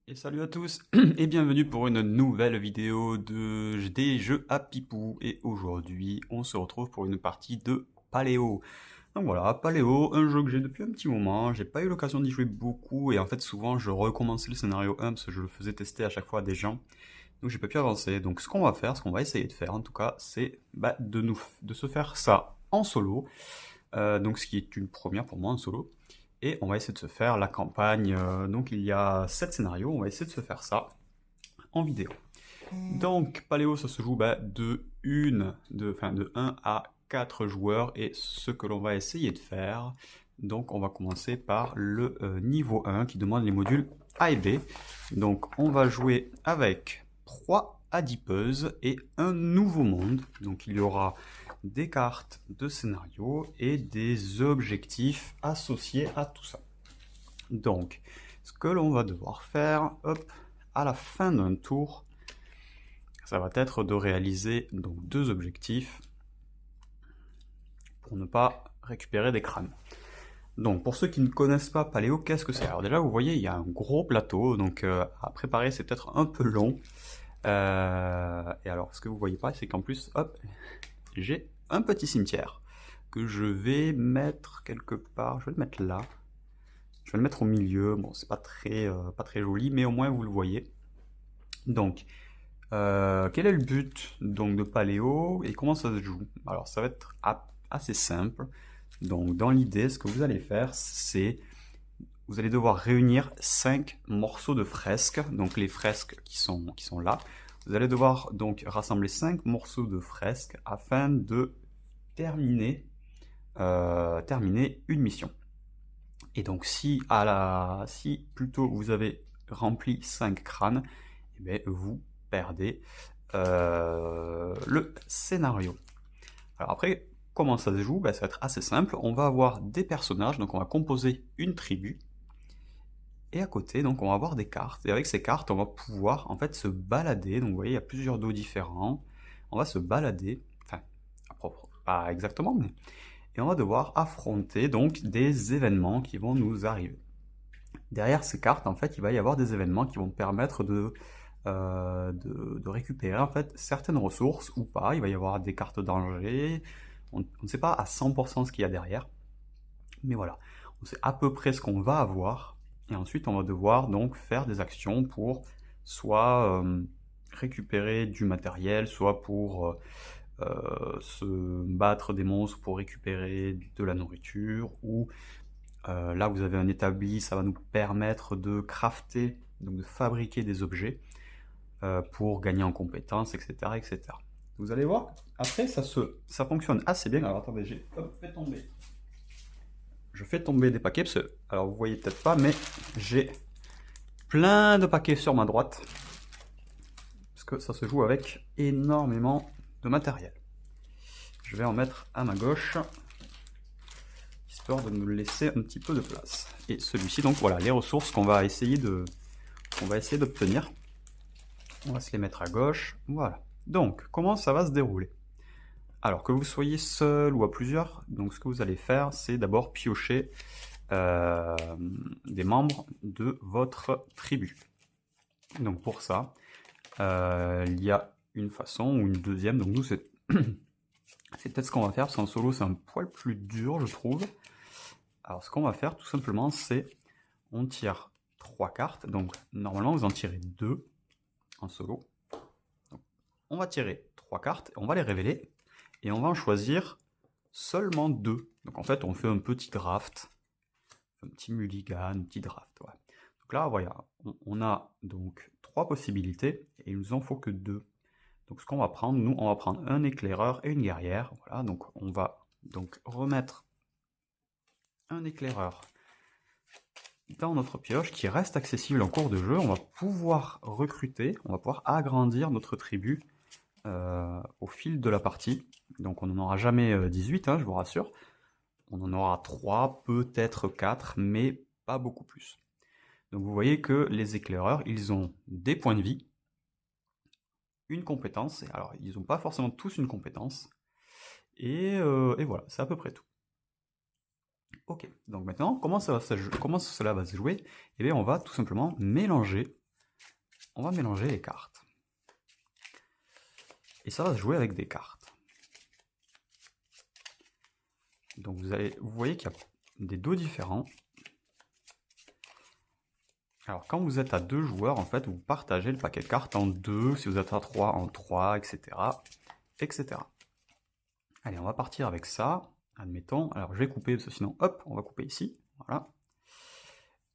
Et salut à tous et bienvenue pour une nouvelle vidéo des jeux à Pipou. Et aujourd'hui, on se retrouve pour une partie de Paléo. Donc voilà, Paléo, un jeu que j'ai depuis un petit moment. J'ai pas eu l'occasion d'y jouer beaucoup et en fait, souvent, je recommençais le scénario 1 parce que je le faisais tester à chaque fois à des gens. Donc j'ai pas pu avancer. Donc ce qu'on va faire, ce qu'on va essayer de faire en tout cas, c'est de se faire ça en solo. Donc ce qui est une première pour moi en solo. Et on va essayer de se faire la campagne. Donc il y a 7 scénarios, on va essayer de se faire ça en vidéo. Donc Paléo, ça se joue de 1 à 4 joueurs. Et ce que l'on va essayer de faire, donc on va commencer par le niveau 1 qui demande les modules A et B. Donc on va jouer avec 3 adipeuses et un nouveau monde. Donc il y aura des cartes de scénario et des objectifs associés à tout ça. Donc, ce que l'on va devoir faire, hop, à la fin d'un tour, ça va être de réaliser donc 2 objectifs pour ne pas récupérer des crânes. Donc, pour ceux qui ne connaissent pas Paléo, qu'est-ce que c'est? Alors déjà, vous voyez, il y a un gros plateau, donc à préparer, c'est peut-être un peu long. Et alors, ce que vous voyez pas, c'est qu'en plus, hop, j'ai un petit cimetière que je vais mettre quelque part. Je vais le mettre là. Je vais le mettre au milieu. Bon, c'est pas très joli, mais au moins vous le voyez. Donc, quel est le but donc de Paléo et comment ça se joue? Alors, ça va être assez simple. Donc, dans l'idée, ce que vous allez faire, c'est vous allez devoir réunir 5 morceaux de fresques. Donc, les fresques qui sont là. Vous allez devoir donc rassembler 5 morceaux de fresques afin de terminer une mission. Et donc si plutôt vous avez rempli 5 crânes, eh bien, vous perdez le scénario. Alors après, comment ça se joue? Ça va être assez simple. On va avoir des personnages, donc on va composer une tribu. Et à côté, donc on va avoir des cartes. Et avec ces cartes, on va pouvoir en fait se balader. Donc vous voyez, il y a plusieurs dos différents. On va se balader, enfin, pas exactement, mais et on va devoir affronter donc des événements qui vont nous arriver. Derrière ces cartes, en fait, il va y avoir des événements qui vont permettre de récupérer en fait certaines ressources ou pas. Il va y avoir des cartes danger. On ne sait pas à 100% ce qu'il y a derrière, mais voilà, on sait à peu près ce qu'on va avoir. Et ensuite, on va devoir donc faire des actions pour soit récupérer du matériel, soit pour se battre des monstres pour récupérer de la nourriture, ou là vous avez un établi, ça va nous permettre de crafter, donc de fabriquer des objets pour gagner en compétences, etc., etc. Vous allez voir, après ça fonctionne assez bien. Alors attendez, je fais tomber des paquets, parce que, alors vous voyez peut-être pas, mais j'ai plein de paquets sur ma droite, parce que ça se joue avec énormément de matériel. Je vais en mettre à ma gauche, histoire de me laisser un petit peu de place. Et celui-ci, donc voilà, les ressources qu'on va essayer d'obtenir. On va se les mettre à gauche, voilà. Donc, comment ça va se dérouler? Alors, que vous soyez seul ou à plusieurs, donc ce que vous allez faire, c'est d'abord piocher des membres de votre tribu. Donc pour ça, il y a une façon ou une deuxième. Donc nous, c'est peut-être ce qu'on va faire, parce qu'en solo, c'est un poil plus dur, je trouve. Alors ce qu'on va faire, tout simplement, c'est on tire 3 cartes. Donc normalement, vous en tirez 2 en solo. Donc, on va tirer 3 cartes, on va les révéler, et on va en choisir seulement 2. Donc en fait, on fait un petit draft, un petit mulligan, un petit draft. Ouais. Donc là, voilà, on a donc 3 possibilités, et il nous en faut que 2. Donc ce qu'on va prendre, nous, on va prendre un éclaireur et une guerrière. Voilà, donc on va donc remettre un éclaireur dans notre pioche qui reste accessible en cours de jeu. On va pouvoir recruter, on va pouvoir agrandir notre tribu au fil de la partie. Donc on n'en aura jamais 18, hein, je vous rassure. On en aura 3, peut-être 4, mais pas beaucoup plus. Donc vous voyez que les éclaireurs, ils ont des points de vie, une compétence. Alors ils n'ont pas forcément tous une compétence. Et voilà, c'est à peu près tout. Ok, donc maintenant, comment cela va se jouer? Eh bien, on va tout simplement mélanger on va mélanger les cartes. Et ça va se jouer avec des cartes. Donc vous voyez qu'il y a des dos différents. Alors quand vous êtes à 2 joueurs, en fait, vous partagez le paquet de cartes en 2, si vous êtes à 3, en 3, etc. etc. Allez, on va partir avec ça, admettons. Alors je vais couper, parce que sinon, hop, on va couper ici. Voilà.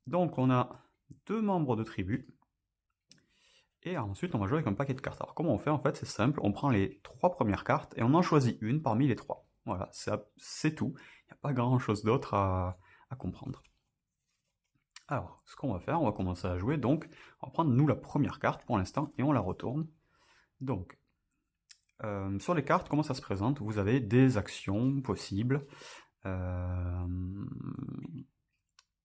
Donc on a 2 membres de tribu. Et ensuite, on va jouer avec un paquet de cartes. Alors comment on fait? En fait, c'est simple, on prend les 3 premières cartes et on en choisit une parmi les 3. Voilà, c'est tout. Il n'y a pas grand-chose d'autre à comprendre. Alors, ce qu'on va faire, on va commencer à jouer. Donc, on va prendre, nous, la première carte pour l'instant et on la retourne. Donc, sur les cartes, comment ça se présente? Vous avez des actions possibles.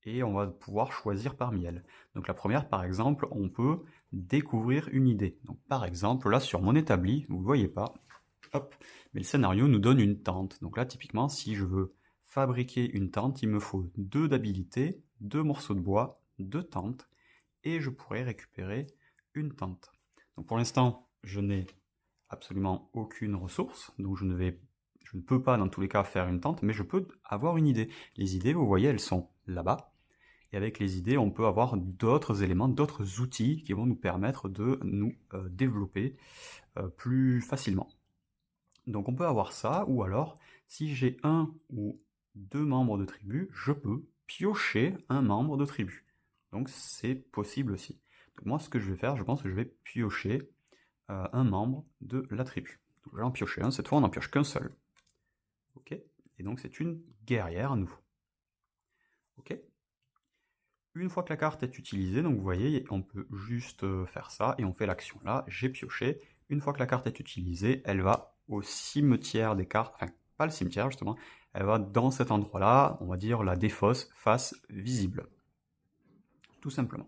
Et on va pouvoir choisir parmi elles. Donc la première, par exemple, on peut découvrir une idée. Donc par exemple, là sur mon établi, vous ne voyez pas, hop, mais le scénario nous donne une tente. Donc là, typiquement, si je veux fabriquer une tente, il me faut 2 d'habilité, 2 morceaux de bois, 2 tentes, et je pourrais récupérer une tente. Donc pour l'instant, je n'ai absolument aucune ressource, donc je ne peux pas dans tous les cas faire une tente, mais je peux avoir une idée. Les idées, vous voyez, elles sont là-bas. Et avec les idées, on peut avoir d'autres éléments, d'autres outils qui vont nous permettre de nous développer plus facilement. Donc on peut avoir ça, ou alors, si j'ai 1 ou 2 membres de tribu, je peux piocher un membre de tribu. Donc c'est possible aussi. Donc moi, ce que je vais faire, je pense que je vais piocher un membre de la tribu. Donc je vais en piocher un, cette fois on n'en pioche qu'un seul. Ok. Et donc c'est une guerrière à nouveau. Ok. Une fois que la carte est utilisée, donc vous voyez, on peut juste faire ça, et on fait l'action là, j'ai pioché. Une fois que la carte est utilisée, elle va au cimetière des cartes, enfin pas le cimetière justement, elle va dans cet endroit-là, on va dire la défausse face visible. Tout simplement.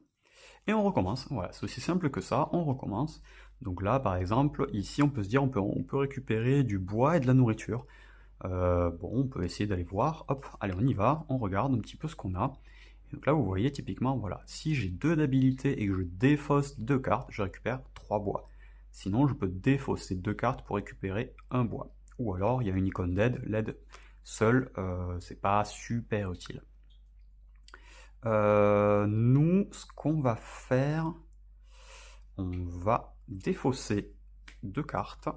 Et on recommence, voilà, c'est aussi simple que ça, on recommence. Donc là, par exemple, ici on peut se dire, on peut récupérer du bois et de la nourriture. Bon, on peut essayer d'aller voir, hop, allez on y va, on regarde un petit peu ce qu'on a. Et donc là vous voyez typiquement, voilà, si j'ai 2 d'habilité et que je défausse 2 cartes, je récupère 3 bois. Sinon je peux défausser 2 cartes pour récupérer un bois. Ou alors il y a une icône d'aide, l'aide seule, c'est pas super utile. Nous, ce qu'on va faire, on va défausser 2 cartes.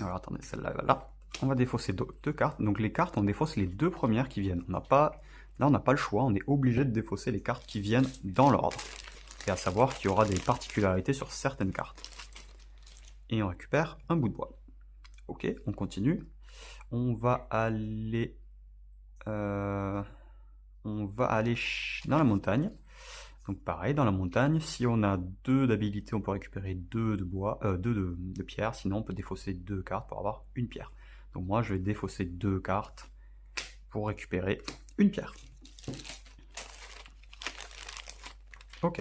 Alors attendez, celle-là elle va là. On va défausser 2 cartes. Donc les cartes, on défausse les 2 premières qui viennent. Là, on n'a pas le choix, on est obligé de défausser les cartes qui viennent dans l'ordre. Et à savoir qu'il y aura des particularités sur certaines cartes. Et on récupère un bout de bois. Ok, on continue. On va aller dans la montagne. Donc pareil, dans la montagne, si on a 2 d'habilité, on peut récupérer 2 de bois, 2 de pierre. Sinon, on peut défausser 2 cartes pour avoir une pierre. Donc moi, je vais défausser 2 cartes pour récupérer une pierre. Ok.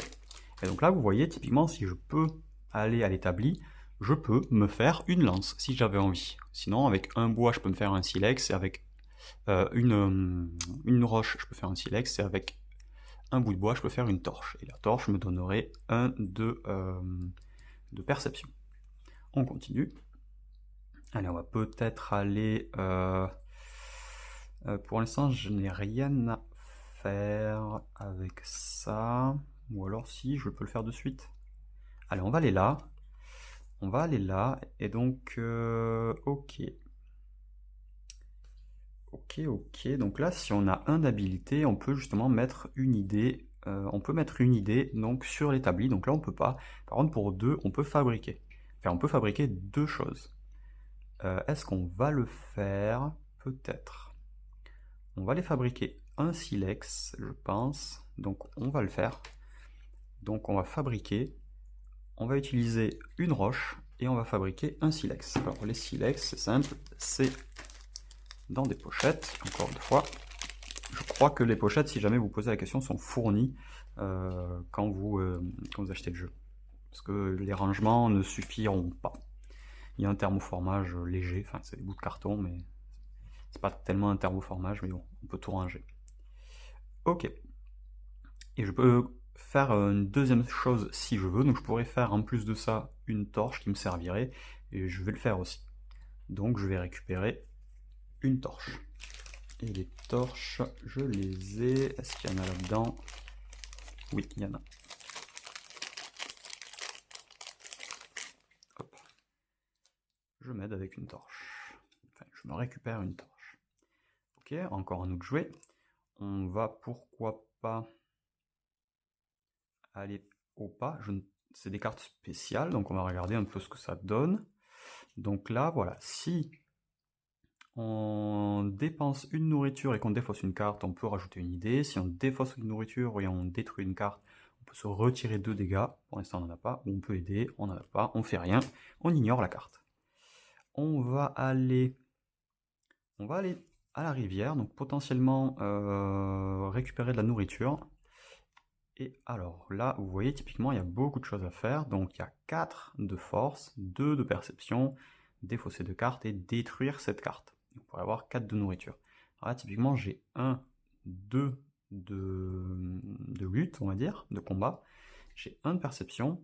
Et donc là, vous voyez, typiquement, si je peux aller à l'établi, je peux me faire une lance, si j'avais envie. Sinon, avec un bois, je peux me faire un silex, et avec une roche, je peux faire un silex, et avec un bout de bois, je peux faire une torche. Et la torche me donnerait un de perception. On continue. Allez, on va peut-être aller... pour l'instant, je n'ai rien à faire avec ça. Ou alors si, je peux le faire de suite. Allez, on va aller là. On va aller là. Et donc, ok. Ok. Donc là, si on a un d'habilité, on peut justement mettre une idée. On peut mettre une idée donc, sur l'établi. Donc là, on peut pas. Par contre, pour 2, on peut fabriquer. Enfin, on peut fabriquer 2 choses. Est-ce qu'on va le faire? Peut-être. On va les fabriquer un silex, je pense. Donc on va le faire. Donc on va fabriquer, on va utiliser une roche et on va fabriquer un silex. Alors les silex, c'est simple, c'est dans des pochettes, encore une fois. Je crois que les pochettes, si jamais vous posez la question, sont fournies quand vous achetez le jeu. Parce que les rangements ne suffiront pas. Il y a un thermoformage léger, enfin c'est des bouts de carton, mais c'est pas tellement un thermoformage, mais bon, on peut tout ranger. Ok. Et je peux faire une deuxième chose si je veux. Donc je pourrais faire en plus de ça une torche qui me servirait. Et je vais le faire aussi. Donc je vais récupérer une torche. Et les torches, je les ai. Est-ce qu'il y en a là-dedans? Oui, il y en a. Hop. Je m'aide avec une torche. Enfin, je me récupère une torche. Ok, encore un autre jouet. On va pourquoi pas aller au pas. C'est des cartes spéciales, donc on va regarder un peu ce que ça donne. Donc là, voilà, si on dépense une nourriture et qu'on défausse une carte, on peut rajouter une idée. Si on défausse une nourriture et on détruit une carte, on peut se retirer 2 dégâts. Pour l'instant, on n'en a pas. Ou on peut aider, on n'en a pas. On fait rien. On ignore la carte. On va aller à la rivière, donc potentiellement récupérer de la nourriture. Et alors là, vous voyez, typiquement, il y a beaucoup de choses à faire. Donc il y a 4 de force, 2 de perception, défausser de carte et détruire cette carte. On pourrait avoir 4 de nourriture. Alors là, typiquement, j'ai 1, 2 de lutte, on va dire, de combat. J'ai 1 de perception.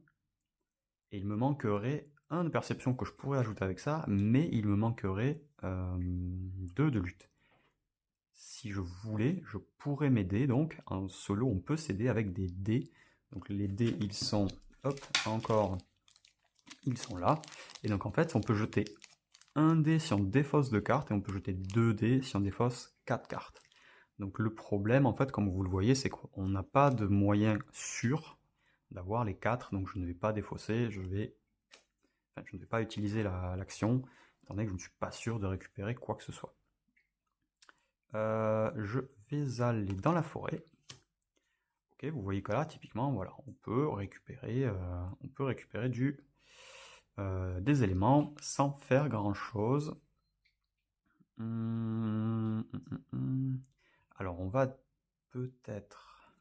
Et il me manquerait 1 de perception que je pourrais ajouter avec ça, mais il me manquerait 2 de lutte. Si je voulais, je pourrais m'aider, donc en solo on peut s'aider avec des dés. Donc les dés ils sont, hop, encore, ils sont là. Et donc en fait on peut jeter 1 dé si on défausse 2 cartes et on peut jeter 2 dés si on défausse 4 cartes. Donc le problème en fait comme vous le voyez c'est qu'on n'a pas de moyen sûr d'avoir les 4, donc je ne vais pas défausser, je ne vais pas utiliser l'action, étant donné que je ne suis pas sûr de récupérer quoi que ce soit. Je vais aller dans la forêt. Ok, vous voyez que là, typiquement, voilà, on peut récupérer des éléments sans faire grand chose. Alors, on va peut-être,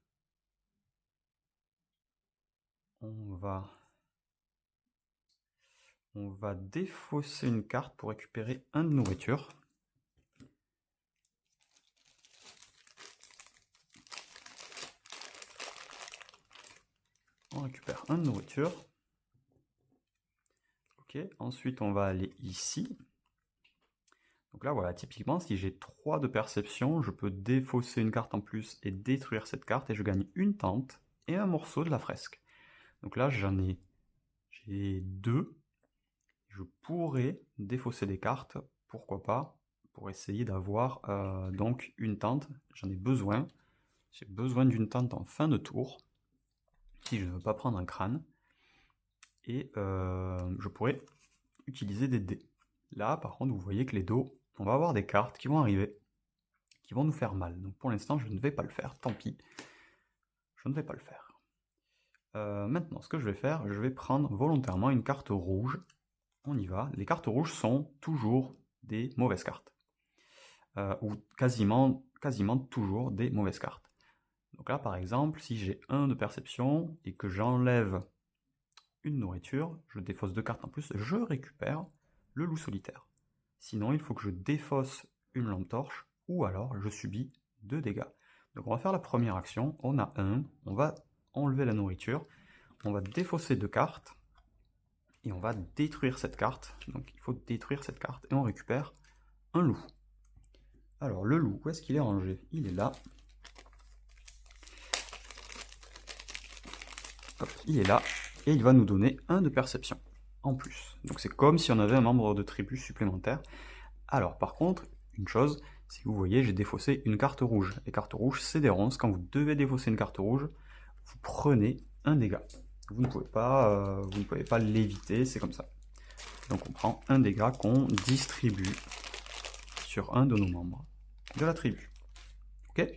on va défausser une carte pour récupérer 1 de nourriture. On récupère 1 de nourriture. Ok, ensuite on va aller ici. Donc là voilà, typiquement si j'ai 3 de perception, je peux défausser une carte en plus et détruire cette carte et je gagne une tente et un morceau de la fresque. Donc là j'ai 2. Je pourrais défausser des cartes, pourquoi pas, pour essayer d'avoir donc une tente. J'en ai besoin. J'ai besoin d'une tente en fin de tour, si je ne veux pas prendre un crâne. Et je pourrais utiliser des dés. Là, par contre, vous voyez que les dos, on va avoir des cartes qui vont arriver, qui vont nous faire mal. Donc pour l'instant, je ne vais pas le faire, tant pis. Je ne vais pas le faire. Maintenant, ce que je vais faire, je vais prendre volontairement une carte rouge. On y va. Les cartes rouges sont toujours des mauvaises cartes. Ou quasiment toujours des mauvaises cartes. Donc là, par exemple, si j'ai 1 de perception et que j'enlève une nourriture, je défausse 2 cartes en plus, je récupère le loup solitaire. Sinon, il faut que je défausse une lampe torche ou alors je subis 2 dégâts. Donc on va faire la première action, on a 1, on va enlever la nourriture, on va défausser 2 cartes et on va détruire cette carte. Donc il faut détruire cette carte et on récupère un loup. Alors le loup, où est-ce qu'il est rangé? Il est là. Hop, il est là et il va nous donner 1 de perception en plus. Donc c'est comme si on avait un membre de tribu supplémentaire. Alors par contre, une chose, si vous voyez, j'ai défaussé une carte rouge. Les cartes rouges, c'est des ronces. Quand vous devez défausser une carte rouge, vous prenez un dégât. Vous ne pouvez pas l'éviter, c'est comme ça. Donc on prend un dégât qu'on distribue sur un de nos membres de la tribu. Ok?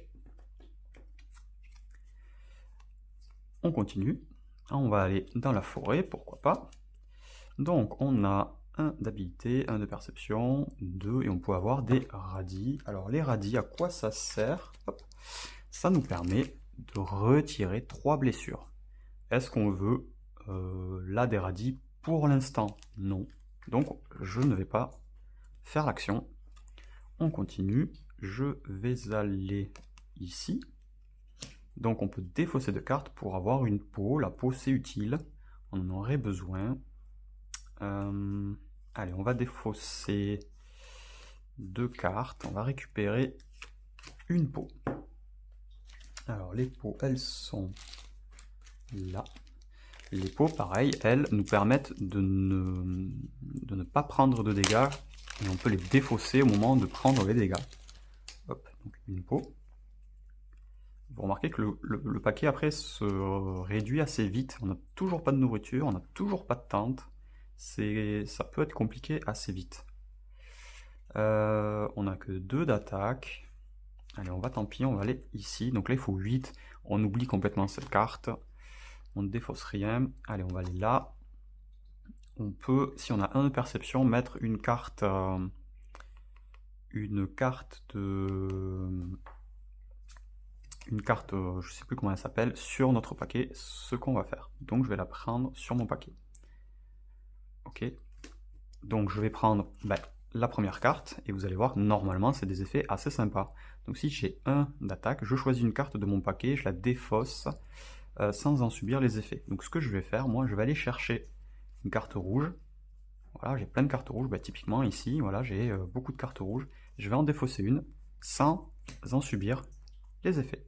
On continue. On va aller dans la forêt, pourquoi pas. Donc on a 1 d'habilité, 1 de perception, 2, et on peut avoir des radis. Alors les radis, à quoi ça sert? Hop. Ça nous permet de retirer 3 blessures. Est-ce qu'on veut là des radis? Pour l'instant, non. Donc je ne vais pas faire l'action. On continue. Je vais aller ici. Donc on peut défausser 2 cartes pour avoir une peau. La peau c'est utile, on en aurait besoin. Allez, on va défausser 2 cartes, on va récupérer une peau. Alors les peaux, elles sont là. Les peaux, pareil, elles nous permettent de ne pas prendre de dégâts et on peut les défausser au moment de prendre les dégâts. Hop, donc une peau. Vous remarquez que le paquet après se réduit assez vite. On n'a toujours pas de nourriture, on n'a toujours pas de tente. Ça peut être compliqué assez vite. On n'a que 2 d'attaque. Allez, on va, tant pis, on va aller ici. Donc là, il faut 8. On oublie complètement cette carte. On ne défausse rien. Allez, on va aller là. On peut, si on a 1 de perception, mettre une carte je sais plus comment elle s'appelle, sur notre paquet, ce qu'on va faire. Donc je vais la prendre sur mon paquet. Ok. Donc je vais prendre la première carte, et vous allez voir, normalement, c'est des effets assez sympas. Donc si j'ai 1 d'attaque, je choisis une carte de mon paquet, je la défausse sans en subir les effets. Donc ce que je vais faire, moi, je vais aller chercher une carte rouge. Voilà, j'ai plein de cartes rouges. Typiquement ici, voilà, j'ai beaucoup de cartes rouges. Je vais en défausser une sans en subir les effets.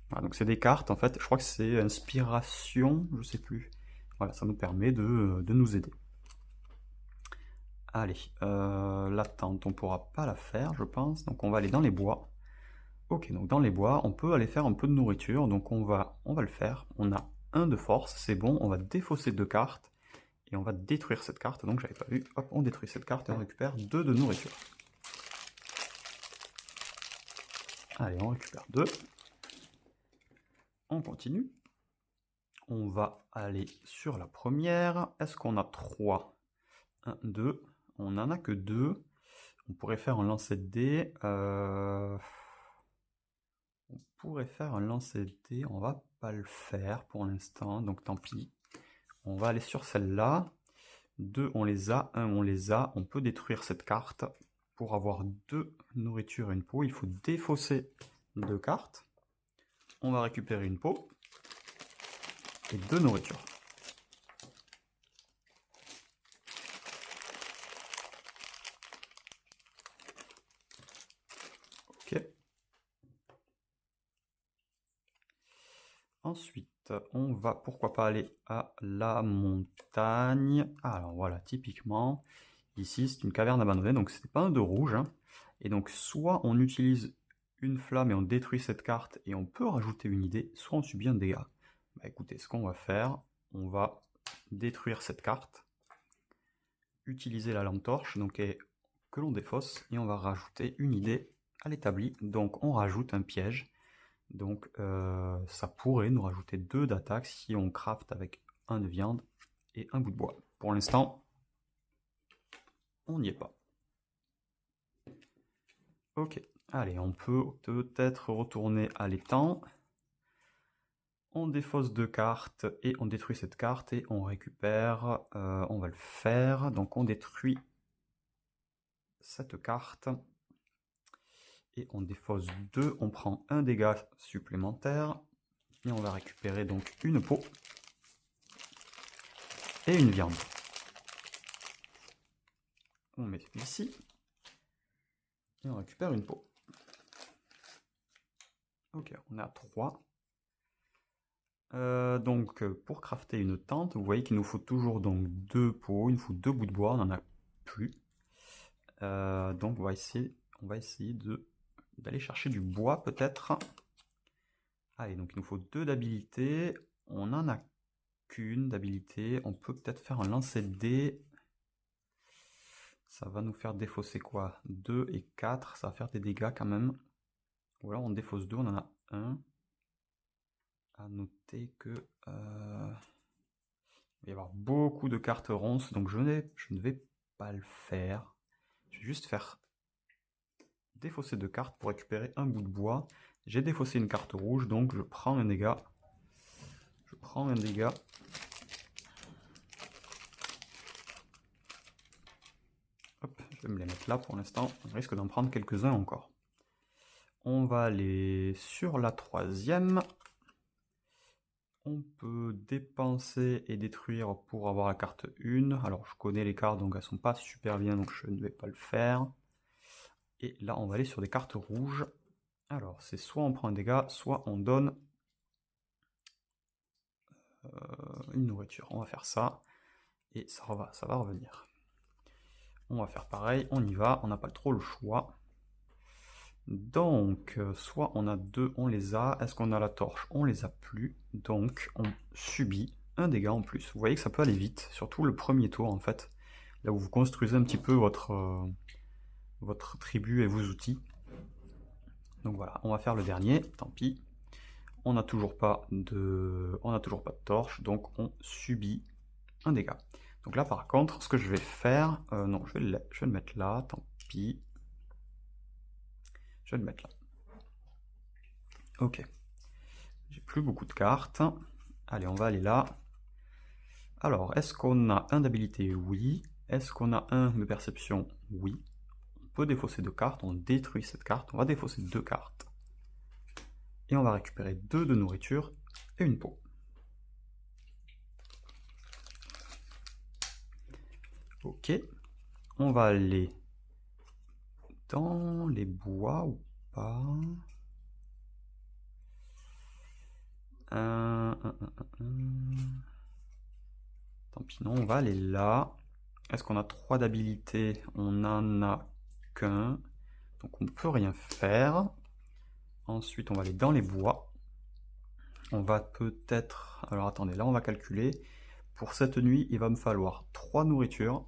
Voilà, donc c'est des cartes, en fait, je crois que c'est inspiration, je sais plus. Voilà, ça nous permet de nous aider. Allez, la tente, on pourra pas la faire, je pense. Donc on va aller dans les bois. Ok, donc dans les bois, on peut aller faire un peu de nourriture. Donc on va le faire. On a 1 de force, c'est bon. On va défausser 2 cartes. Et on va détruire cette carte. Donc j'avais pas vu. Hop, on détruit cette carte et on récupère 2 de nourriture. Allez, on récupère 2. On continue. On va aller sur la première. Est-ce qu'on a 3 1, 2. On n'en a que 2. On pourrait faire un lancer de dés. On pourrait faire un lancer de dés. On va pas le faire pour l'instant, donc tant pis. On va aller sur celle-là. 2, on les a. 1, on les a. On peut détruire cette carte. Pour avoir 2 nourritures et une peau, il faut défausser 2 cartes. On va récupérer une peau et 2 nourritures. Ok. Ensuite, on va pourquoi pas aller à la montagne. Alors voilà, typiquement, ici c'est une caverne abandonnée, donc c'était pas un de rouge. Hein. Et donc soit on utilise une flamme et on détruit cette carte et on peut rajouter une idée, soit on subit un dégât. Écoutez, ce qu'on va faire, on va détruire cette carte, utiliser la lampe torche donc, que l'on défausse, et on va rajouter une idée à l'établi. Donc on rajoute un piège. Donc ça pourrait nous rajouter 2 d'attaque si on craft avec 1 de viande et 1 bout de bois. Pour l'instant, on n'y est pas. Ok, allez, on peut peut-être retourner à l'étang. On défausse 2 cartes et on détruit cette carte et on récupère, on va le faire. Donc on détruit cette carte et on défausse 2, on prend 1 dégât supplémentaire et on va récupérer donc une peau et une viande. On met ici et on récupère une peau. Ok, on est à 3. Donc pour crafter une tente, vous voyez qu'il nous faut toujours donc 2 peaux, il nous faut 2 bouts de bois, on n'en a plus. Donc on va essayer d'aller chercher du bois peut-être. Allez, donc il nous faut 2 d'habilité, on n'en a qu'une d'habilité, on peut peut-être faire un lancer de dés. Ça va nous faire défausser quoi? 2 et 4, ça va faire des dégâts quand même. Ou alors on défausse 2, on en a 1. À noter que il va y avoir beaucoup de cartes ronces, donc je ne vais pas le faire. Je vais juste faire défausser 2 cartes pour récupérer un bout de bois. J'ai défaussé une carte rouge, donc je prends un dégât. Hop, je vais me les mettre là pour l'instant. On risque d'en prendre quelques-uns encore. On va aller sur la troisième. On peut dépenser et détruire pour avoir la carte 1. Alors je connais les cartes, donc elles sont pas super bien, donc je ne vais pas le faire. Et là, on va aller sur des cartes rouges. Alors, c'est soit on prend un dégât, soit on donne une nourriture. On va faire ça, et ça va revenir. On va faire pareil, on y va, on n'a pas trop le choix. Donc, soit on a 2, on les a. Est-ce qu'on a la torche? On les a plus. Donc, on subit un dégât en plus. Vous voyez que ça peut aller vite, surtout le premier tour en fait. Là où vous construisez un petit peu votre tribu et vos outils. Donc voilà, on va faire le dernier, tant pis. On n'a toujours pas de torche, donc on subit un dégât. Donc là par contre, ce que je vais faire, non, je vais le mettre là, tant pis. Je vais le mettre là. Ok. J'ai plus beaucoup de cartes. Allez, on va aller là. Alors, est-ce qu'on a un d'habilité? Oui. Est-ce qu'on a un de perception? Oui. On peut défausser 2 cartes, on détruit cette carte, on va défausser 2 cartes. Et on va récupérer 2 de nourriture et une peau. Ok. On va aller dans les bois ou pas? Tant pis, non, on va aller là. Est-ce qu'on a 3 d'habilité? On n'en a qu'un. Donc on ne peut rien faire. Ensuite, on va aller dans les bois. On va peut-être... Alors attendez, là on va calculer. Pour cette nuit, il va me falloir 3 nourritures,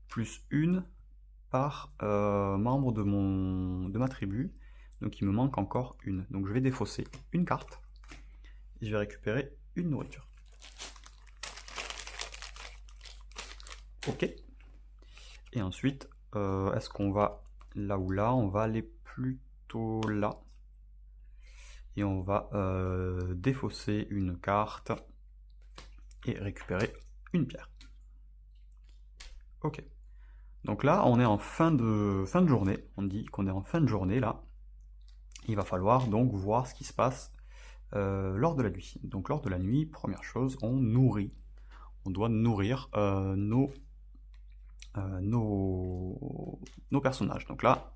plus une par membre de ma tribu. Donc il me manque encore une. Donc je vais défausser une carte. Et je vais récupérer une nourriture. Ok. Et ensuite, est-ce qu'on va là ou là? On va aller plutôt là. Et on va défausser une carte et récupérer une pierre. Ok. Donc là, on est en fin de journée. On dit qu'on est en fin de journée là. Il va falloir donc voir ce qui se passe lors de la nuit. Donc lors de la nuit, première chose, on nourrit. On doit nourrir nos personnages. Donc là,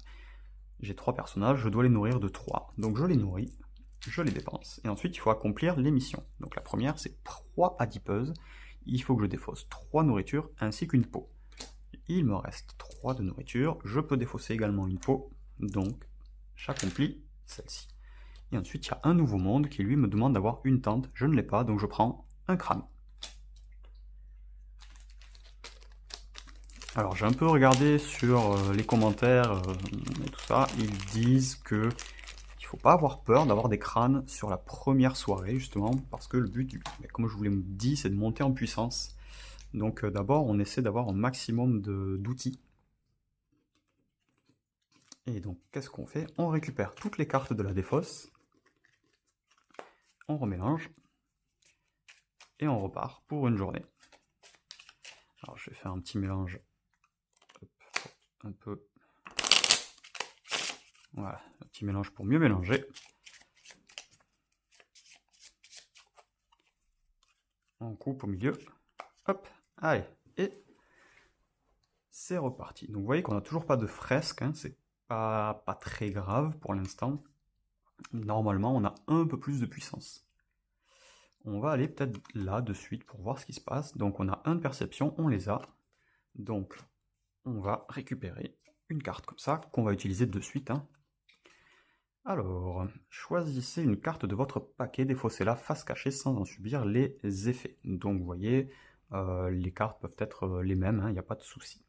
j'ai 3 personnages, je dois les nourrir de 3. Donc je les nourris, je les dépense. Et ensuite, il faut accomplir les missions. Donc la première, c'est 3 adipeuses. Il faut que je défausse 3 nourritures ainsi qu'une peau. Il me reste 3 de nourriture. Je peux défausser également une peau. Donc, j'accomplis celle-ci. Et ensuite, il y a un nouveau monde qui lui me demande d'avoir une tente. Je ne l'ai pas, donc je prends un crâne. Alors j'ai un peu regardé sur les commentaires et tout ça, ils disent que il faut pas avoir peur d'avoir des crânes sur la première soirée justement parce que le but, comme je vous l'ai dit, c'est de monter en puissance. Donc d'abord on essaie d'avoir un maximum d'outils. Et donc qu'est-ce qu'on fait? On récupère toutes les cartes de la défausse, on remélange et on repart pour une journée. Alors je vais faire un petit mélange un peu. Voilà, un petit mélange pour mieux mélanger. On coupe au milieu. Hop, allez, et c'est reparti. Donc vous voyez qu'on n'a toujours pas de fresque, hein, c'est pas très grave pour l'instant. Normalement, on a un peu plus de puissance. On va aller peut-être là de suite pour voir ce qui se passe. Donc on a un de perception, on les a. Donc on va récupérer une carte comme ça, qu'on va utiliser de suite. Hein. Alors, choisissez une carte de votre paquet, défaussez-la face cachée sans en subir les effets. Donc vous voyez, les cartes peuvent être les mêmes, il n'y a pas de souci.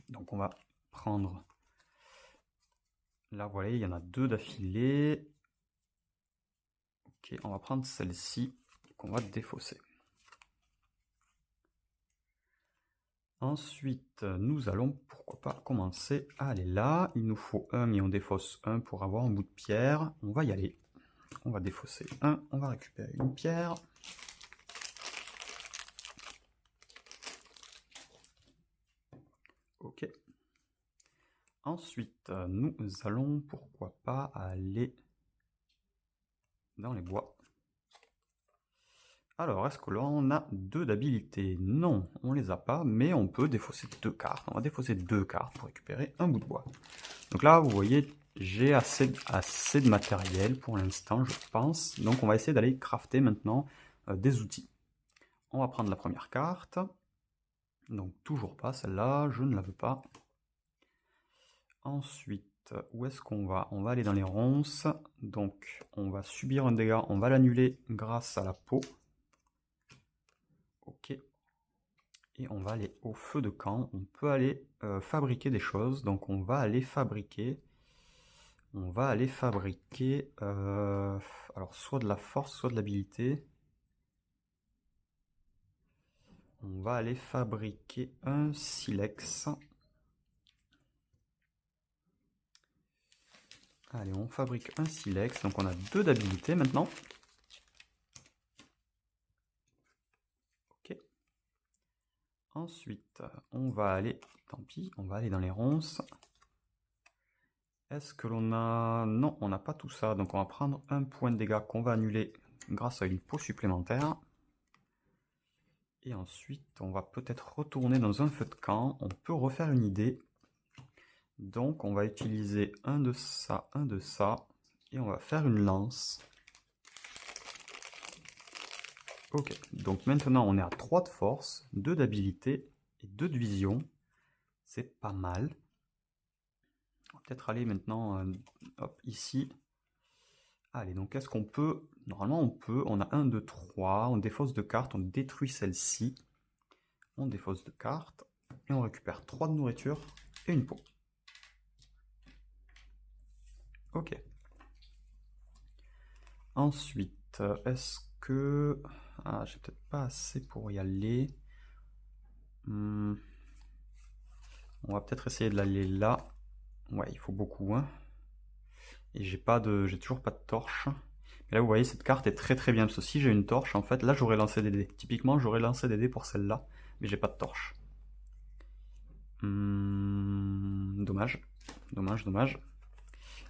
Donc on va prendre... Là, voilà, il y en a 2 d'affilée. Ok, on va prendre celle-ci qu'on va défausser. Ensuite, nous allons, pourquoi pas, commencer à aller là. Il nous faut un et on défausse un pour avoir un bout de pierre. On va y aller. On va défausser un, on va récupérer une pierre. Ok. Ensuite, nous allons, pourquoi pas, aller dans les bois. Alors, est-ce que là, on a 2 d'habilité? Non, on les a pas, mais on peut défausser 2 cartes. On va défausser 2 cartes pour récupérer un bout de bois. Donc là, vous voyez, j'ai assez de matériel pour l'instant, je pense. Donc, on va essayer d'aller crafter maintenant des outils. On va prendre la première carte. Donc, toujours pas celle-là, je ne la veux pas. Ensuite, où est-ce qu'on va? On va aller dans les ronces. Donc, on va subir un dégât, on va l'annuler grâce à la peau. Ok. Et on va aller au feu de camp. On peut aller fabriquer des choses. Donc on va aller fabriquer. Alors soit de la force, soit de l'habilité. On va aller fabriquer un silex. Allez, on fabrique un silex. Donc on a 2 d'habilité maintenant. Ensuite, on va aller, tant pis, on va aller dans les ronces. Est-ce que l'on a... Non, on n'a pas tout ça. Donc on va prendre un point de dégâts qu'on va annuler grâce à une peau supplémentaire. Et ensuite, on va peut-être retourner dans un feu de camp. On peut refaire une idée. Donc on va utiliser un de ça. Et on va faire une lance. Ok, donc maintenant on est à 3 de force, 2 d'habilité et 2 de vision. C'est pas mal. On va peut-être aller maintenant hop, ici. Allez, donc est-ce qu'on peut... Normalement on peut, on a 1, 2, 3, on défausse 2 cartes, on détruit celle-ci. On défausse 2 cartes et on récupère 3 de nourriture et une peau. Ok. Ensuite, est-ce que... Ah, j'ai peut-être pas assez pour y aller. On va peut-être essayer de l'aller là. Ouais, il faut beaucoup, hein. Et j'ai toujours pas de torche. Mais là, vous voyez, cette carte est très très bien. Parce que si j'ai une torche, en fait, là, j'aurais lancé des dés. Typiquement, j'aurais lancé des dés pour celle-là. Mais j'ai pas de torche. Dommage. Dommage.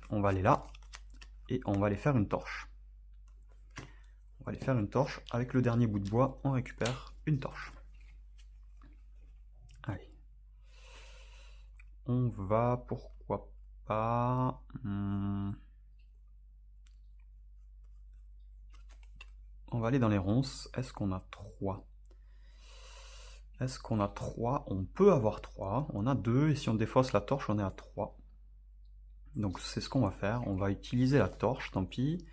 On va aller là. Et on va aller faire une torche. On va aller faire une torche. Avec le dernier bout de bois, on récupère une torche. Allez. On va, pourquoi pas... On va aller dans les ronces. Est-ce qu'on a 3? Est-ce qu'on a 3? On peut avoir 3. On a 2. Et si on défausse la torche, on est à 3. Donc c'est ce qu'on va faire. On va utiliser la torche, tant pis.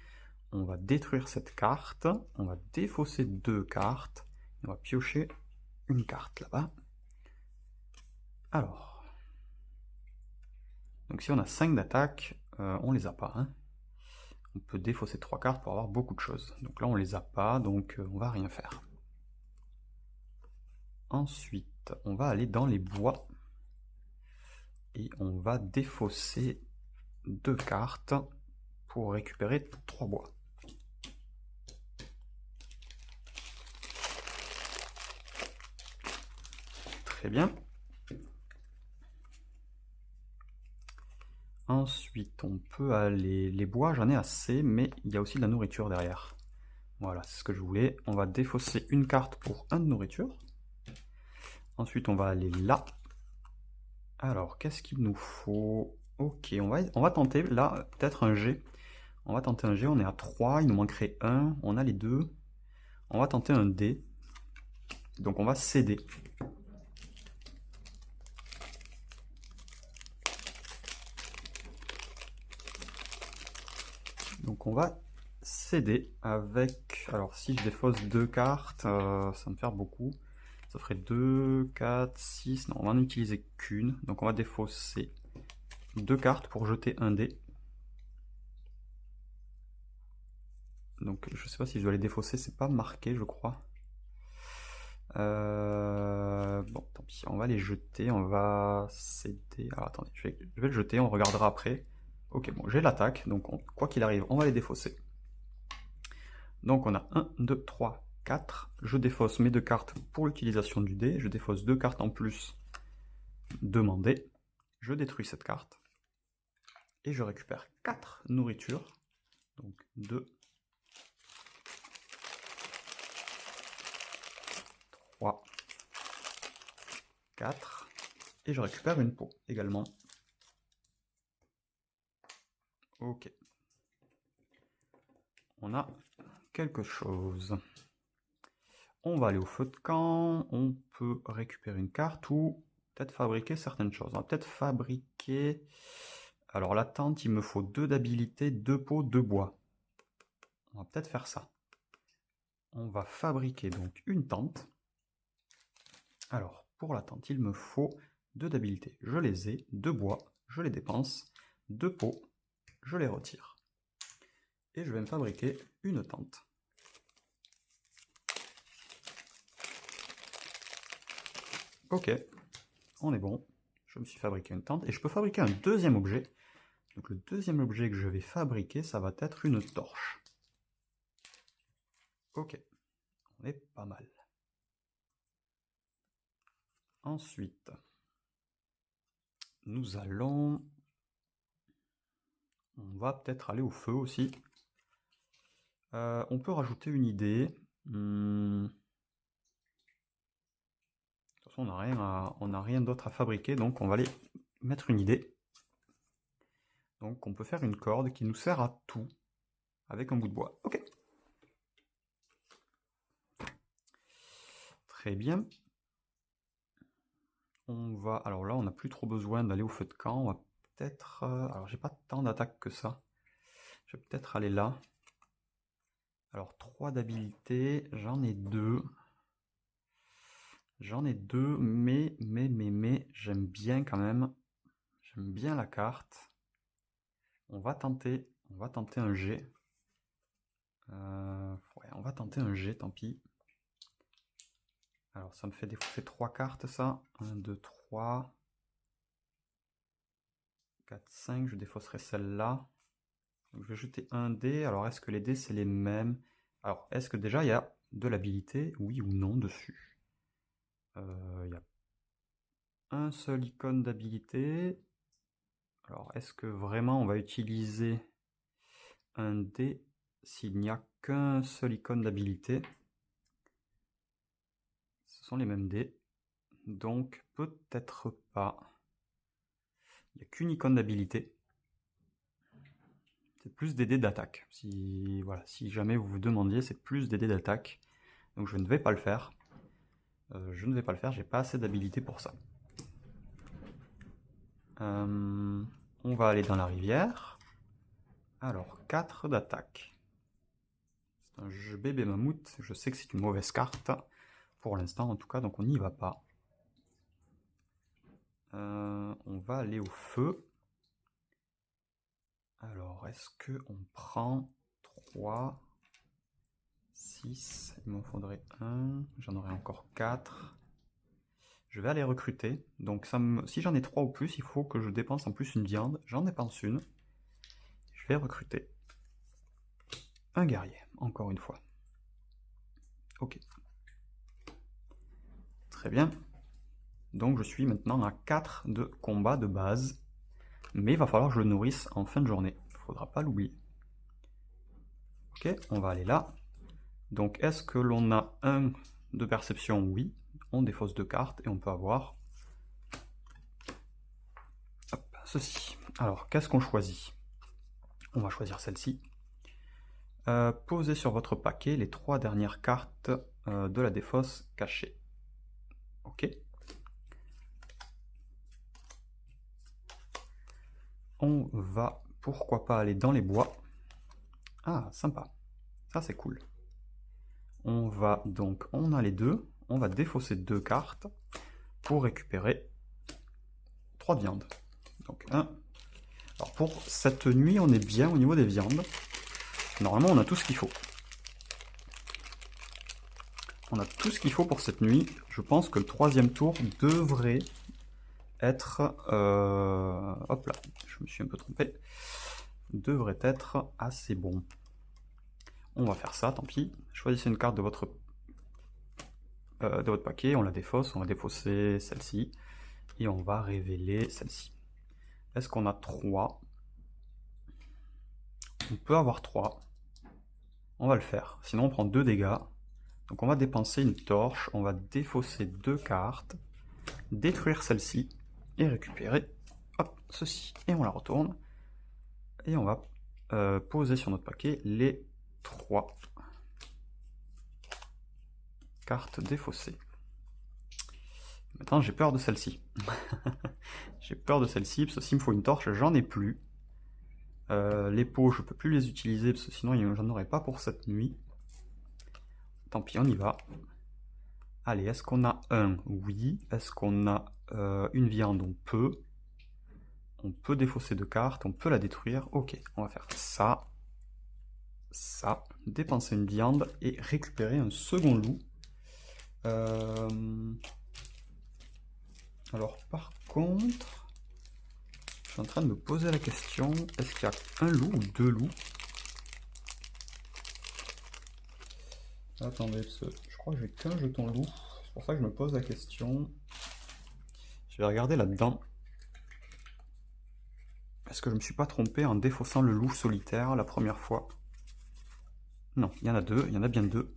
On va détruire cette carte. On va défausser 2 cartes. On va piocher une carte là-bas. Alors. Donc si on a 5 d'attaque, on les a pas. Hein. On peut défausser 3 cartes pour avoir beaucoup de choses. Donc là on les a pas, donc on va rien faire. Ensuite, on va aller dans les bois. Et on va défausser 2 cartes pour récupérer 3 bois. Très bien. Ensuite, on peut aller... Les bois, j'en ai assez, mais il y a aussi de la nourriture derrière. Voilà, c'est ce que je voulais. On va défausser une carte pour 1 de nourriture. Ensuite, on va aller là. Alors, qu'est-ce qu'il nous faut? Ok, on va tenter, là, peut-être un G. On va tenter un G, on est à 3, il nous manquerait 1. On a les 2. On va tenter un D. Donc, on va céder. Donc on va céder avec... Alors si je défausse 2 cartes, ça va me faire beaucoup. Ça ferait 2, 4, 6... Non, on va en utiliser qu'une. Donc on va défausser 2 cartes pour jeter un dé. Donc je sais pas si je dois les défausser, c'est pas marqué je crois. Bon, tant pis, on va les jeter, on va céder... Alors attendez, je vais le jeter, on regardera après. Ok, bon, j'ai l'attaque, donc quoi qu'il arrive, on va les défausser. Donc on a 1, 2, 3, 4. Je défausse mes 2 cartes pour l'utilisation du dé. Je défausse 2 cartes en plus demandées. je détruis cette carte. Et je récupère 4 nourritures. Donc 2, 3, 4. Et je récupère une peau également. Ok. On a quelque chose. On va aller au feu de camp. On peut récupérer une carte ou peut-être fabriquer certaines choses. On va peut-être fabriquer... Alors la tente, il me faut 2 d'habilité, 2 peaux, 2 bois. On va peut-être faire ça. On va fabriquer donc une tente. Alors pour la tente, il me faut 2 d'habilité. Je les ai, 2 bois, je les dépense, 2 peaux, je les retire. Et je vais me fabriquer une tente. Ok, on est bon. Je me suis fabriqué une tente et je peux fabriquer un deuxième objet. Donc le deuxième objet que je vais fabriquer, ça va être une torche. Ok, on est pas mal. Ensuite, nous allons... On va peut-être aller au feu aussi. On peut rajouter une idée. De toute façon, on n'a rien d'autre à fabriquer, donc on va aller mettre une idée. Donc on peut faire une corde qui nous sert à tout, avec un bout de bois. Ok. Très bien. On va... Alors là, on n'a plus trop besoin d'aller au feu de camp. On va peut-être... Alors j'ai pas tant d'attaque que ça. Je vais peut-être aller là. Alors 3 d'habilité, j'en ai 2. J'en ai 2, mais j'aime bien quand même. J'aime bien la carte. On va tenter un G. Ouais, on va tenter un G, tant pis. Alors ça me fait défausser 3 cartes ça. 1, 2, 3. 4, 5, je défausserai celle-là. Donc je vais jeter un dé. Alors est-ce que les dés c'est les mêmes? Alors est-ce que déjà il y a de l'habilité, oui ou non dessus? Il y a un seul icône d'habilité. Alors est-ce que vraiment on va utiliser un dé s'il n'y a qu'un seul icône d'habilité? Ce sont les mêmes dés. Donc peut-être pas. Il n'y a qu'une icône d'habilité. C'est plus des dés d'attaque. Si, voilà, si jamais vous vous demandiez, c'est plus des dés d'attaque. Donc je ne vais pas le faire. Je ne vais pas le faire, j'ai pas assez d'habilité pour ça. On va aller dans la rivière. Alors, 4 d'attaque. C'est un jeu bébé mammouth. Je sais que c'est une mauvaise carte. Pour l'instant, en tout cas, donc on n'y va pas. On va aller au feu. Alors, est-ce qu'on prend 3, 6, il m'en faudrait 1, j'en aurai encore 4. Je vais aller recruter. Donc si j'en ai 3 ou plus, il faut que je dépense en plus une viande. J'en dépense une. Je vais recruter un guerrier, encore une fois. Ok. Très bien. Donc je suis maintenant à 4 de combat de base. Mais il va falloir que je le nourrisse en fin de journée. Il ne faudra pas l'oublier. Ok, on va aller là. Donc est-ce que l'on a un de perception? Oui. On défausse 2 cartes et on peut avoir ceci. Alors qu'est-ce qu'on choisit? On va choisir celle-ci. Posez sur votre paquet les 3 dernières cartes de la défausse cachée. Ok. On va, pourquoi pas, aller dans les bois. Ah, sympa. Ça, c'est cool. On va donc, on a les deux. On va défausser 2 cartes pour récupérer 3 viandes. Donc 1. Alors pour cette nuit, on est bien au niveau des viandes. Normalement, on a tout ce qu'il faut. On a tout ce qu'il faut pour cette nuit. Je pense que le 3e tour devrait être... hop là, je me suis un peu trompé. Devrait être assez bon. On va faire ça, tant pis. Choisissez une carte de votre paquet, on la défausse, on va défausser celle-ci. Et on va révéler celle-ci. Est-ce qu'on a 3? On peut avoir 3. On va le faire. Sinon, on prend 2 dégâts. Donc, on va dépenser une torche. On va défausser 2 cartes. Détruire celle-ci. Et récupérer hop, ceci. Et on la retourne. Et on va poser sur notre paquet les 3 cartes défaussées. Maintenant, j'ai peur de celle-ci. J'ai peur de celle-ci, parce que s'il me faut une torche, j'en ai plus. Les pots, je peux plus les utiliser, parce que sinon, j'en aurais pas pour cette nuit. Tant pis, on y va. Allez, est-ce qu'on a un? Oui. Est-ce qu'on a une viande? On peut. On peut défausser 2 cartes, on peut la détruire. Ok, on va faire ça. Ça. Dépenser une viande et récupérer un second loup. Alors, par contre, je suis en train de me poser la question, est-ce qu'il y a un loup ou 2 loups? Attendez, parce que je crois que j'ai qu'un jeton loup. C'est pour ça que je me pose la question. Je vais regarder là-dedans. Est-ce que je me suis pas trompé en défaussant le loup solitaire la première fois? Non, il y en a 2, il y en a bien 2.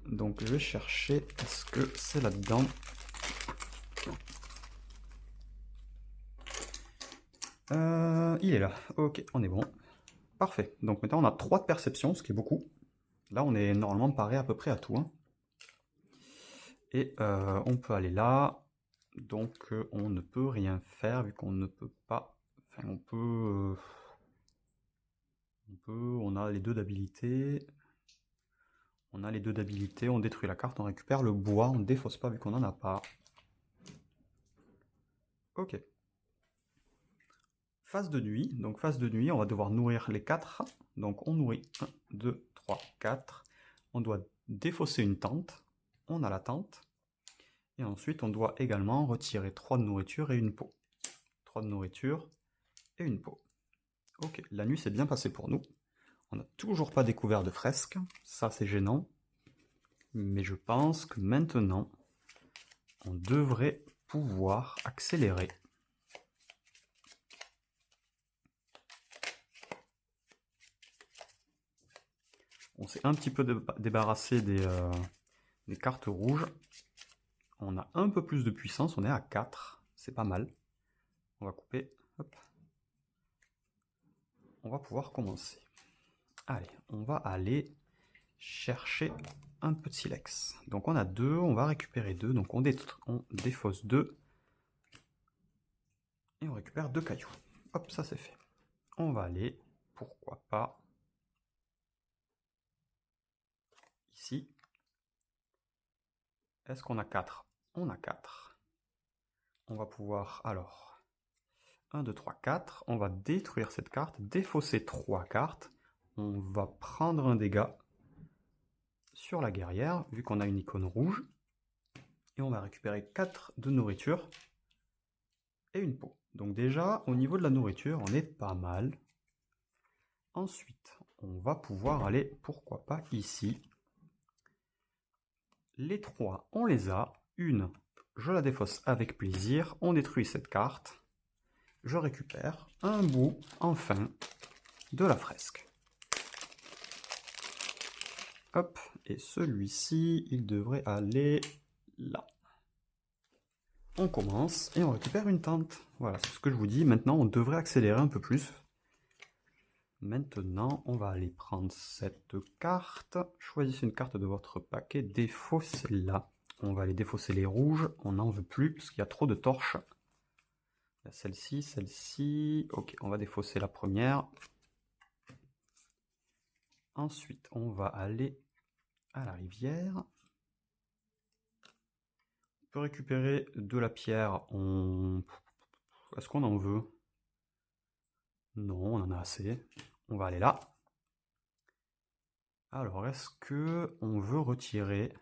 Donc je vais chercher, est-ce que c'est là-dedans? Il est là, ok, on est bon. Parfait, donc maintenant on a 3 de perception, ce qui est beaucoup. Là on est normalement paré à peu près à tout. Hein. Et on peut aller là, donc on ne peut rien faire vu qu'on ne peut pas... Enfin on a les 2 d'habilité. On a les 2 d'habilité, on détruit la carte, on récupère le bois, on ne défausse pas vu qu'on n'en a pas. Ok. Phase de nuit, donc phase de nuit, on va devoir nourrir les 4. Donc on nourrit 1, 2, 3, 4. On doit défausser une tente, on a la tente. Et ensuite on doit également retirer 3 de nourriture et une peau. 3 de nourriture et une peau. Ok, la nuit s'est bien passée pour nous. On n'a toujours pas découvert de fresques, ça c'est gênant. Mais je pense que maintenant, on devrait pouvoir accélérer. On s'est un petit peu débarrassé des cartes rouges. On a un peu plus de puissance, on est à 4. C'est pas mal. On va couper. Hop. On va pouvoir commencer. Allez, on va aller chercher un peu de silex. Donc on a 2, on va récupérer 2. Donc on défausse 2. Et on récupère 2 cailloux. Hop, ça c'est fait. On va aller, pourquoi pas, ici. Est-ce qu'on a 4? On a 4. On va pouvoir, alors, 1, 2, 3, 4. On va détruire cette carte, défausser 3 cartes. On va prendre un dégât sur la guerrière, vu qu'on a une icône rouge. Et on va récupérer 4 de nourriture et une peau. Donc déjà, au niveau de la nourriture, on est pas mal. Ensuite, on va pouvoir aller, pourquoi pas, ici. Les 3, on les a. Une, je la défausse avec plaisir. On détruit cette carte. Je récupère un bout, enfin, de la fresque. Hop, et celui-ci, il devrait aller là. On commence et on récupère une tente. Voilà, c'est ce que je vous dis. Maintenant, on devrait accélérer un peu plus. Maintenant, on va aller prendre cette carte. Choisissez une carte de votre paquet, défaussez-la. On va aller défausser les rouges. On n'en veut plus parce qu'il y a trop de torches. Il y a celle-ci, celle-ci. Ok, on va défausser la première. Ensuite, on va aller à la rivière. On peut récupérer de la pierre. Est-ce qu'on en veut? Non, on en a assez. On va aller là. Alors, est-ce que on veut retirer?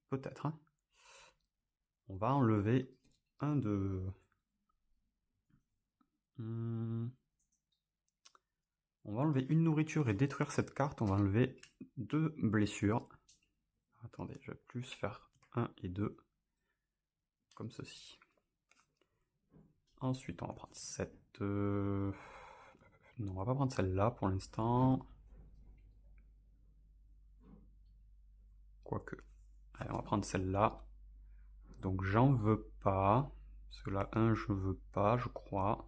Peut-être. Hein, on va enlever un de... On va enlever une nourriture et détruire cette carte. On va enlever 2 blessures. Attendez, je vais plus faire 1 et 2. Comme ceci. Ensuite, on va prendre cette... Non, on va pas prendre celle-là pour l'instant. Quoique. Allez, on va prendre celle-là. Donc, j'en veux pas. Cela, 1, je veux pas, je crois.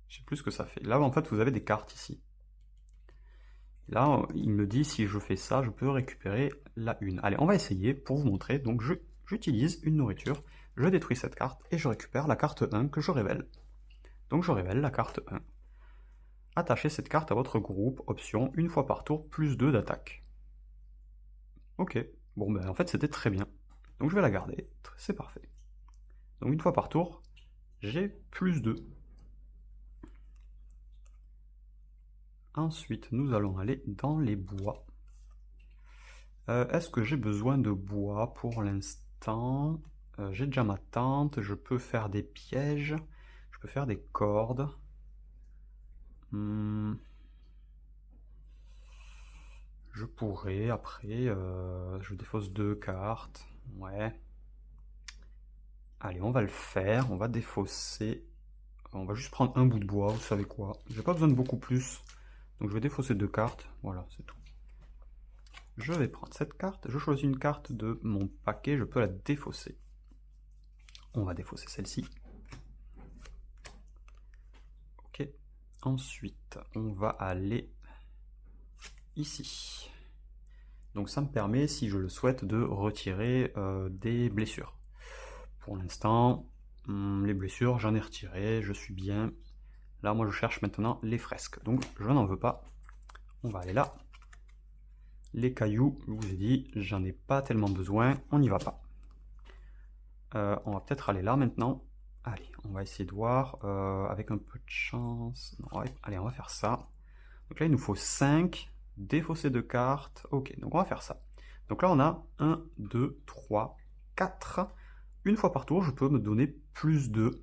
Je sais plus ce que ça fait. Là, en fait, vous avez des cartes ici. Là, il me dit, si je fais ça, je peux récupérer la 1. Allez, on va essayer pour vous montrer. Donc, j'utilise une nourriture, je détruis cette carte et je récupère la carte 1 que je révèle. Donc, je révèle la carte 1. Attachez cette carte à votre groupe, option, une fois par tour, plus 2 d'attaque. Ok, bon ben en fait c'était très bien. Donc je vais la garder, c'est parfait. Donc une fois par tour, j'ai plus 2. Ensuite, nous allons aller dans les bois. Est-ce que j'ai besoin de bois pour l'instant? J'ai déjà ma tente, je peux faire des pièges, je peux faire des cordes. Je pourrais, après, je défausse 2 cartes. Ouais. Allez, on va le faire, on va défausser. On va juste prendre un bout de bois, vous savez quoi. J'ai pas besoin de beaucoup plus. Donc je vais défausser 2 cartes, voilà, c'est tout. Je vais prendre cette carte, je choisis une carte de mon paquet, je peux la défausser. On va défausser celle-ci. Ok. Ensuite, on va aller ici. Donc ça me permet, si je le souhaite, de retirer des blessures. Pour l'instant, les blessures, j'en ai retiré, je suis bien. Là, moi, je cherche maintenant les fresques. Donc, je n'en veux pas. On va aller là. Les cailloux, je vous ai dit, j'en ai pas tellement besoin. On n'y va pas. On va peut-être aller là maintenant. Allez, on va essayer de voir avec un peu de chance. Non, ouais, allez, on va faire ça. Donc là, il nous faut 5. Défausser 2 cartes. Ok, donc on va faire ça. Donc là, on a 1, 2, 3, 4. Une fois par tour, je peux me donner plus 2.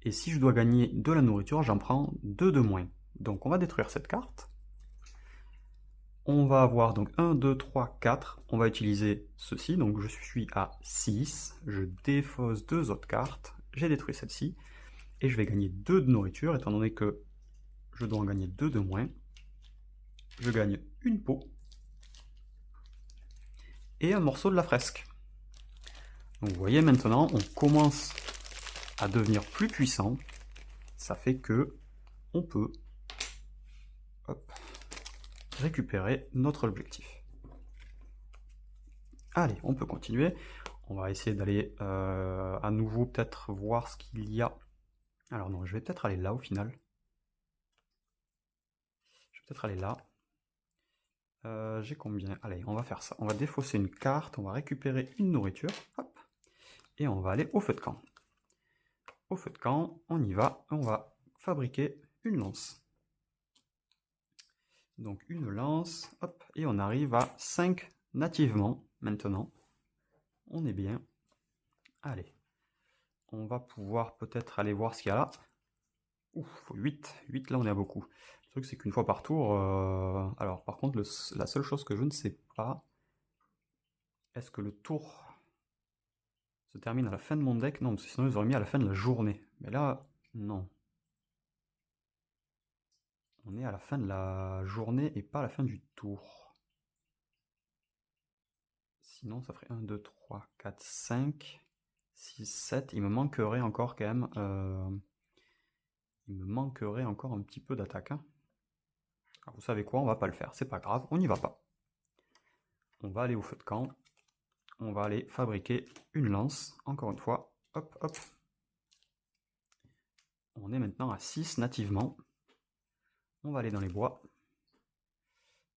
Et si je dois gagner de la nourriture, j'en prends 2 de moins. Donc on va détruire cette carte. On va avoir donc 1, 2, 3, 4. On va utiliser ceci. Donc je suis à 6. Je défausse 2 autres cartes. J'ai détruit celle-ci. Et je vais gagner 2 de nourriture, étant donné que je dois en gagner 2 de moins. Je gagne une peau. Et un morceau de la fresque. Donc vous voyez maintenant, on commence à devenir plus puissant. Ça fait que on peut récupérer notre objectif. Allez, on peut continuer. On va essayer d'aller à nouveau peut-être voir ce qu'il y a. Alors non, je vais peut-être aller là au final. Je vais peut-être aller là. J'ai combien? Allez, on va faire ça. On va défausser une carte, on va récupérer une nourriture. Hop. Et on va aller au feu de camp. Au feu de camp, on y va. On va fabriquer une lance. Donc une lance, hop, et on arrive à 5 nativement maintenant. On est bien. Allez, on va pouvoir peut-être aller voir ce qu'il y a là. Ouf, faut 8. 8 là on est à beaucoup. Le truc c'est qu'une fois par tour... Alors par contre la seule chose que je ne sais pas, est-ce que le tour se termine à la fin de mon deck? Non, parce que sinon ils auraient mis à la fin de la journée. Mais là, non. On est à la fin de la journée et pas à la fin du tour. Sinon ça ferait 1, 2, 3, 4, 5, 6, 7. Il me manquerait encore quand même... Il me manquerait encore un petit peu d'attaque. Hein. Alors, vous savez quoi, on va pas le faire, c'est pas grave, on n'y va pas. On va aller au feu de camp. On va aller fabriquer une lance, encore une fois. Hop, hop. On est maintenant à 6 nativement. On va aller dans les bois.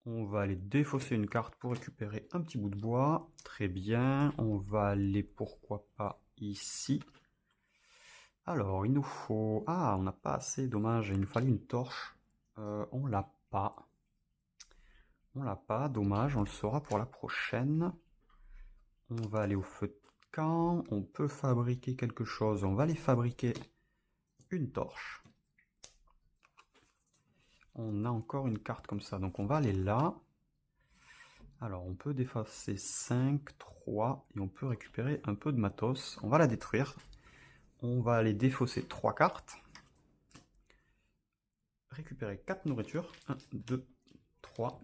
On va aller défausser une carte pour récupérer un petit bout de bois. Très bien. On va aller, pourquoi pas, ici. Alors, il nous faut... Ah, on n'a pas assez, dommage. Il nous fallait une torche. On l'a pas. On l'a pas, dommage. On le saura pour la prochaine. On va aller au feu de camp. On peut fabriquer quelque chose. On va aller fabriquer une torche. On a encore une carte comme ça. Donc on va aller là. Alors, on peut défausser 5, 3, et on peut récupérer un peu de matos. On va la détruire. On va aller défausser 3 cartes. Récupérer 4 nourritures. 1, 2, 3.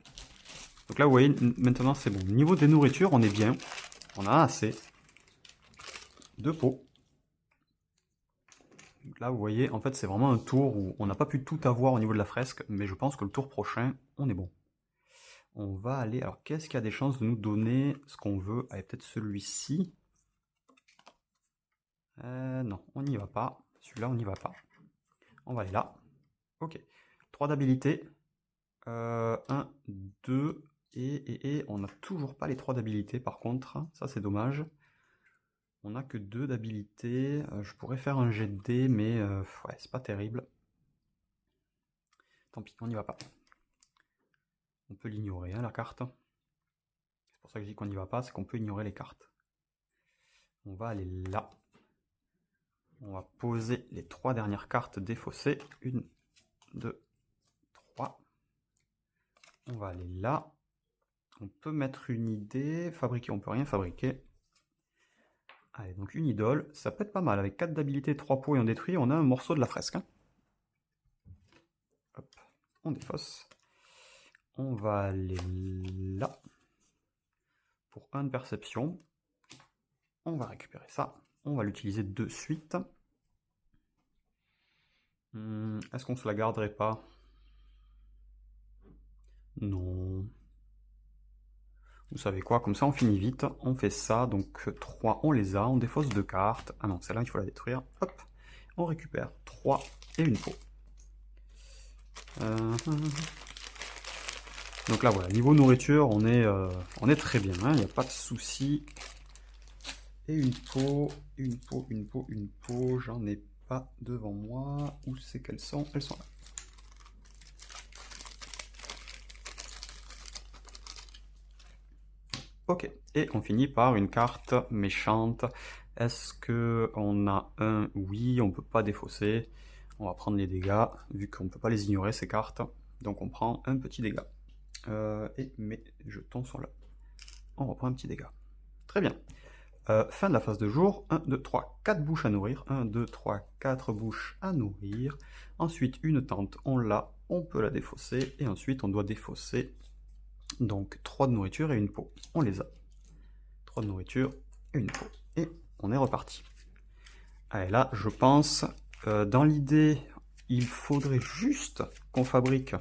Donc là, vous voyez, maintenant c'est bon. Niveau des nourritures, on est bien. On a assez. 2 pots. Donc là, vous voyez, en fait, c'est vraiment un tour où on n'a pas pu tout avoir au niveau de la fresque, mais je pense que le tour prochain, on est bon. On va aller... Alors, qu'est-ce qui a des chances de nous donner ce qu'on veut? Allez, peut-être celui-ci. Non, on n'y va pas. Celui-là, on n'y va pas. On va aller là. Ok. 3 d'habilité. 1, 2, et on n'a toujours pas les 3 d'habilité, par contre. Ça, c'est dommage. On n'a que 2 d'habilité. Je pourrais faire un jet de dés, mais ouais, c'est pas terrible. Tant pis, on n'y va pas. On peut l'ignorer, hein, la carte. C'est pour ça que je dis qu'on n'y va pas, c'est qu'on peut ignorer les cartes. On va aller là. On va poser les 3 dernières cartes défaussées. 1, 2, 3. On va aller là. On peut mettre une idée. Fabriquer, on peut rien fabriquer. Allez, donc une idole. Ça peut être pas mal. Avec 4 d'habilité, 3 pots et on détruit, on a un morceau de la fresque. Hein. Hop, on défausse. On va aller là. Pour 1 de perception. On va récupérer ça. On va l'utiliser de suite. Est-ce qu'on se la garderait pas? Non. Vous savez quoi? Comme ça, on finit vite. On fait ça. Donc 3, on les a. On défausse 2 cartes. Ah non, celle-là, il faut la détruire. Hop. On récupère 3 et une peau. Donc là, voilà. Niveau nourriture, on est très bien. Il n'y a pas de souci. Et une peau, une peau, une peau, une peau. J'en ai pas devant moi. Où c'est qu'elles sont? Elles sont là. Ok, et on finit par une carte méchante. Est-ce que on a un? Oui, on peut pas défausser. On va prendre les dégâts, vu qu'on peut pas les ignorer ces cartes. Donc on prend un petit dégât. Et mes jetons sont là. On reprend un petit dégât. Très bien. Fin de la phase de jour. 1, 2, 3, 4 bouches à nourrir. 1, 2, 3, 4 bouches à nourrir. Ensuite, une tente, on l'a, on peut la défausser. Et ensuite, on doit défausser donc 3 de nourriture et une peau. On les a. 3 de nourriture et une peau. Et on est reparti. Allez, là, je pense, dans l'idée, il faudrait juste qu'on fabrique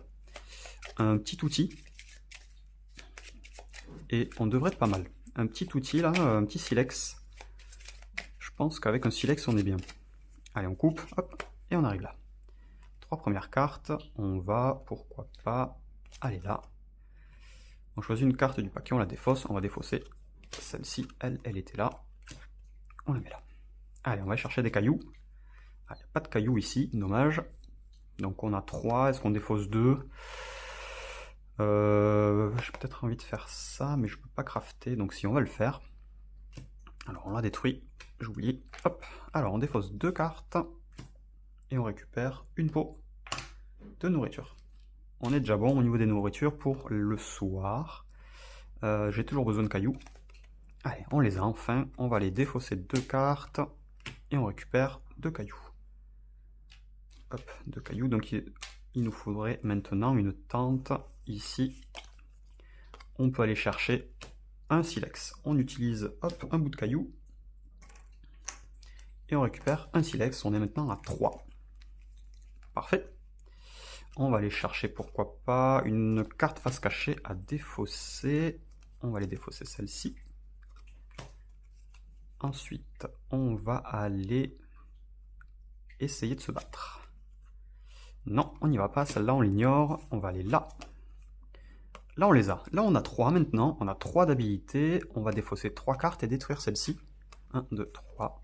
un petit outil. Et on devrait être pas mal. Un petit outil, là, un petit silex. Je pense qu'avec un silex, on est bien. Allez, on coupe, hop, et on arrive là. 3 premières cartes. On va, pourquoi pas, aller là. On choisit une carte du paquet, on la défausse. On va défausser celle-ci, elle était là. On la met là. Allez, on va chercher des cailloux. Ah, il n'y a pas de cailloux ici, dommage. Donc on a 3, est-ce qu'on défausse 2? J'ai peut-être envie de faire ça, mais je peux pas crafter, donc si on va le faire. Alors on l'a détruit, j'oublie. Hop, alors on défausse 2 cartes, et on récupère une peau de nourriture. On est déjà bon au niveau des nourritures pour le soir. J'ai toujours besoin de cailloux. Allez, on les a enfin, on va les défausser 2 cartes, et on récupère 2 cailloux. Hop, 2 cailloux, donc il nous faudrait maintenant une tente ici. On peut aller chercher un silex. On utilise hop, un bout de caillou et on récupère un silex. On est maintenant à 3. Parfait. On va aller chercher, pourquoi pas, une carte face cachée à défausser. On va aller défausser celle-ci. Ensuite, on va aller essayer de se battre. Non, on n'y va pas, celle-là on l'ignore. On va aller là. Là on les a. Là on a 3 maintenant. On a 3 d'habilité. On va défausser 3 cartes et détruire celle-ci. 1, 2, 3.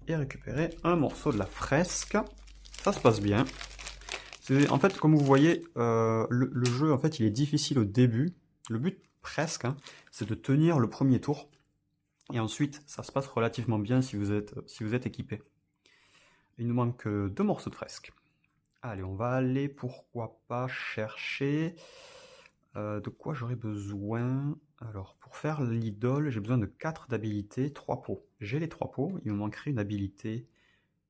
Et récupérer un morceau de la fresque. Ça se passe bien. En fait, comme vous voyez, le jeu, en fait, il est difficile au début. Le but, presque, hein, c'est de tenir le premier tour. Et ensuite, ça se passe relativement bien si vous êtes équipé. Il nous manque 2 morceaux de fresque. Allez, on va aller, pourquoi pas, chercher De quoi j'aurais besoin? Alors, pour faire l'idole, j'ai besoin de 4 d'habilité, 3 pots. J'ai les 3 pots, il me manquerait une habilité.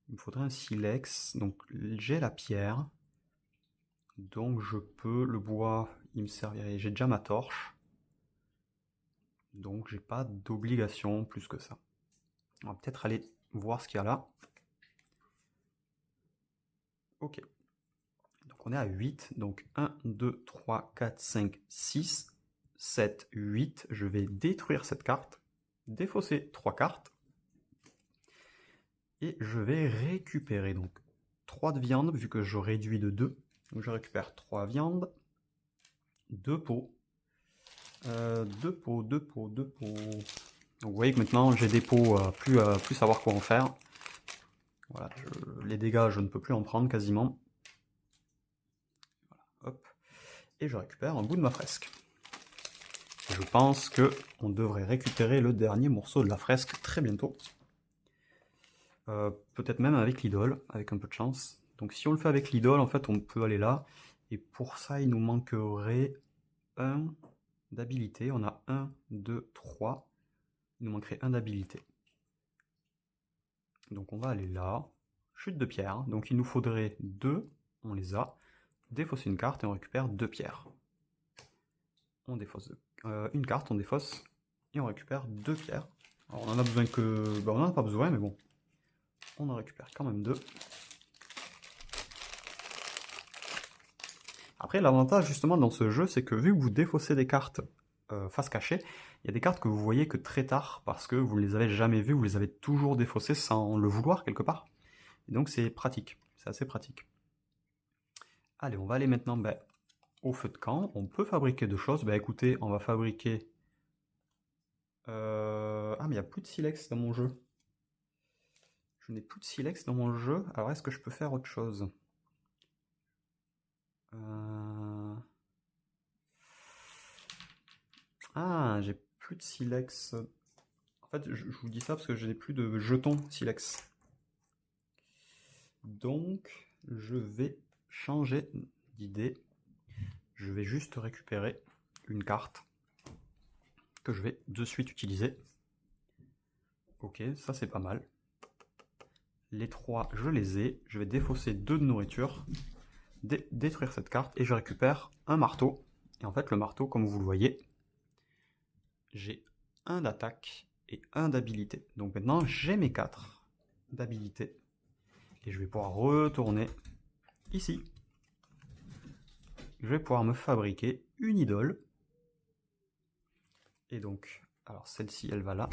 Il me faudrait un silex, donc j'ai la pierre. Donc je peux, le bois, il me servirait. J'ai déjà ma torche. Donc j'ai pas d'obligation plus que ça. On va peut-être aller voir ce qu'il y a là. Ok. Donc on est à 8. Donc 1, 2, 3, 4, 5, 6, 7, 8. Je vais détruire cette carte. Défausser 3 cartes. Et je vais récupérer donc 3 de viande, vu que je réduis de 2. Donc je récupère 3 viandes, 2 pots, 2 pots, 2 pots, 2 pots. Donc vous voyez que maintenant j'ai des pots plus savoir quoi en faire. Voilà, les dégâts je ne peux plus en prendre quasiment. Voilà, hop. Et je récupère un bout de ma fresque. Je pense que on devrait récupérer le dernier morceau de la fresque très bientôt. Peut-être même avec l'idole, avec un peu de chance. Donc si on le fait avec l'idole, en fait on peut aller là. Et pour ça il nous manquerait 1 d'habilité. On a 1, 2, 3. Il nous manquerait 1 d'habilité. Donc on va aller là. Chute de pierre. Donc il nous faudrait 2. On les a. Défausser une carte et on récupère 2 pierres. On défausse une carte, on défausse et on récupère 2 pierres. Alors on en a besoin que... Ben, on n'en a pas besoin mais bon. On en récupère quand même 2. Après l'avantage justement dans ce jeu c'est que vu que vous défaussez des cartes face cachée, il y a des cartes que vous voyez que très tard parce que vous ne les avez jamais vues, vous les avez toujours défaussées sans le vouloir quelque part. Et donc c'est pratique, c'est assez pratique. Allez, on va aller maintenant au feu de camp. On peut fabriquer 2 choses. Écoutez, on va fabriquer... Ah mais il n'y a plus de silex dans mon jeu. Je n'ai plus de silex dans mon jeu. Alors est-ce que je peux faire autre chose? Ah, j'ai plus de silex. En fait, je vous dis ça parce que je n'ai plus de jetons silex. Donc, je vais changer d'idée. Je vais juste récupérer une carte que je vais de suite utiliser. Ok, ça c'est pas mal. Les 3, je les ai. Je vais défausser 2 de nourriture, détruire cette carte et je récupère un marteau. Et en fait, le marteau, comme vous le voyez, j'ai 1 d'attaque et 1 d'habilité. Donc maintenant, j'ai mes 4 d'habilité. Et je vais pouvoir retourner ici. Je vais pouvoir me fabriquer une idole. Et donc, alors celle-ci, elle va là.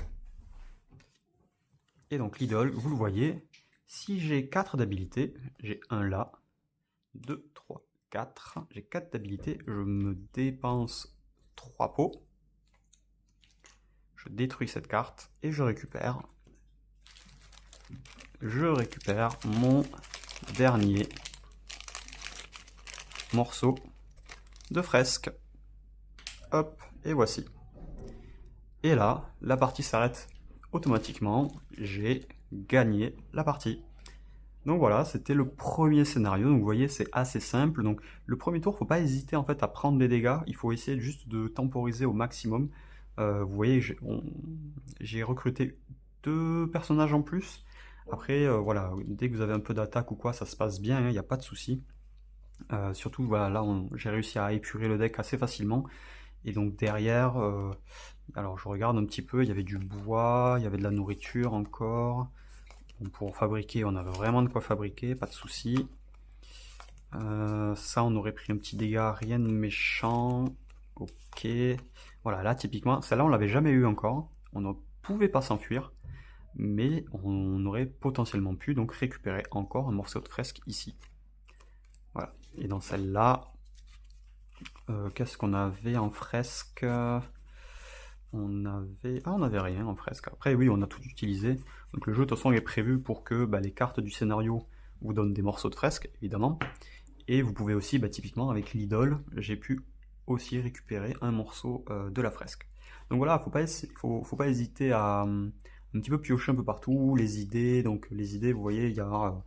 Et donc l'idole, vous le voyez, si j'ai 4 d'habilité, j'ai 1 là, 2, 3, 4. J'ai 4 d'habilité, je me dépense 3 pots. Je détruis cette carte et je récupère mon dernier morceau de fresque. Hop, et voici. Et là, la partie s'arrête automatiquement. J'ai gagné la partie. Donc voilà, c'était le premier scénario. Donc vous voyez, c'est assez simple. Donc le premier tour, faut pas hésiter en fait à prendre des dégâts. Il faut essayer juste de temporiser au maximum. Vous voyez, j'ai recruté 2 personnages en plus. Après, voilà, dès que vous avez un peu d'attaque ou quoi, ça se passe bien, il n'y a pas de souci. Surtout, voilà, là, j'ai réussi à épurer le deck assez facilement. Et donc derrière, alors je regarde un petit peu, il y avait du bois, il y avait de la nourriture encore. Bon, pour fabriquer, on avait vraiment de quoi fabriquer, pas de souci. Ça, on aurait pris un petit dégât, rien de méchant. Ok. Voilà, là, typiquement, celle-là, on l'avait jamais eu encore. On ne pouvait pas s'enfuir, mais on aurait potentiellement pu donc récupérer encore un morceau de fresque ici. Voilà. Et dans celle-là, qu'est-ce qu'on avait en fresque? On avait rien en fresque. Après, oui, on a tout utilisé. Donc le jeu, de toute façon, est prévu pour que les cartes du scénario vous donnent des morceaux de fresque, évidemment. Et vous pouvez aussi, typiquement, avec l'idole, j'ai pu aussi récupérer un morceau de la fresque. Donc voilà, faut pas hésiter à un petit peu piocher un peu partout, les idées. Donc les idées, vous voyez, il y a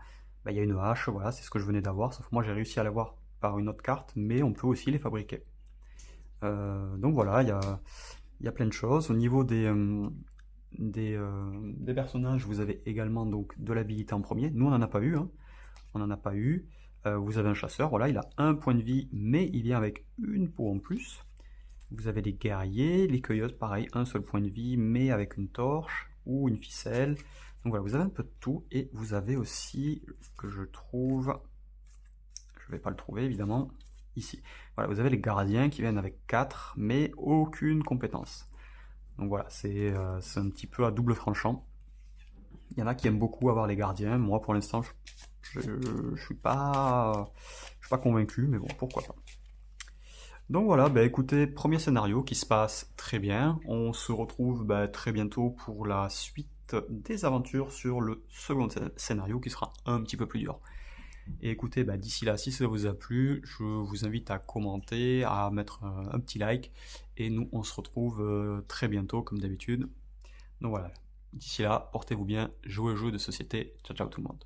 une hache, voilà, c'est ce que je venais d'avoir. Sauf que moi, j'ai réussi à l'avoir par une autre carte, mais on peut aussi les fabriquer. Donc voilà, il y a plein de choses. Au niveau des personnages, vous avez également donc de l'habilité en premier. Nous, on n'en a pas eu, hein. On n'en a pas eu. Vous avez un chasseur, voilà, il a un point de vie, mais il vient avec une peau en plus. Vous avez les guerriers, les cueilleuses, pareil, un seul point de vie, mais avec une torche ou une ficelle. Donc voilà, vous avez un peu de tout. Et vous avez aussi, que je trouve, je ne vais pas le trouver évidemment, ici. Voilà, vous avez les gardiens qui viennent avec 4, mais aucune compétence. Donc voilà, c'est un petit peu à double tranchant. Il y en a qui aiment beaucoup avoir les gardiens. Moi, pour l'instant, je suis pas convaincu, mais bon, pourquoi pas. Donc voilà, bah écoutez, premier scénario qui se passe très bien. On se retrouve très bientôt pour la suite des aventures sur le second scénario qui sera un petit peu plus dur. Et écoutez, d'ici là, si ça vous a plu, je vous invite à commenter, à mettre un petit like. Et nous, on se retrouve très bientôt, comme d'habitude. Donc voilà, d'ici là, portez-vous bien, jouez aux jeux de société. Ciao, ciao tout le monde.